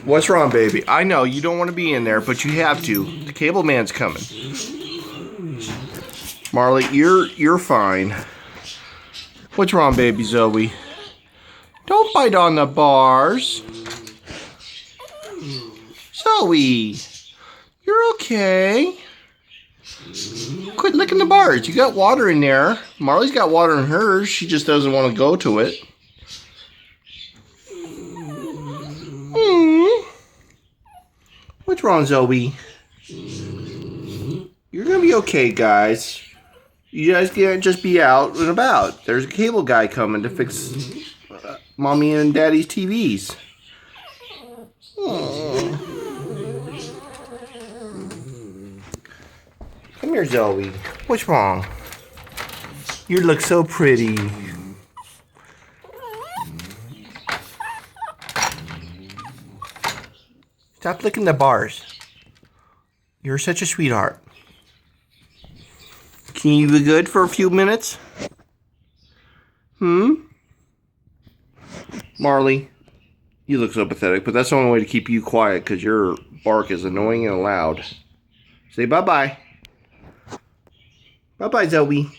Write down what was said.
What's wrong, baby? I know you don't want to be in there, but you have to. The cable man's coming. Marley, you're fine. What's wrong, baby Zoe? Don't bite on the bars. Zoe, you're okay. Quit licking the bars. You got water in there. Marley's got water in hers. She just doesn't want to go to it. What's wrong, Zoe? You're gonna be okay, guys. You guys can't just be out and about. There's a cable guy coming to fix Mommy and Daddy's TVs. Come here, Zoe. What's wrong? You look so pretty. Stop licking the bars. You're such a sweetheart. Can you be good for a few minutes? Marley, you look so pathetic, but that's the only way to keep you quiet because your bark is annoying and loud. Say bye-bye. Bye-bye, Zoe.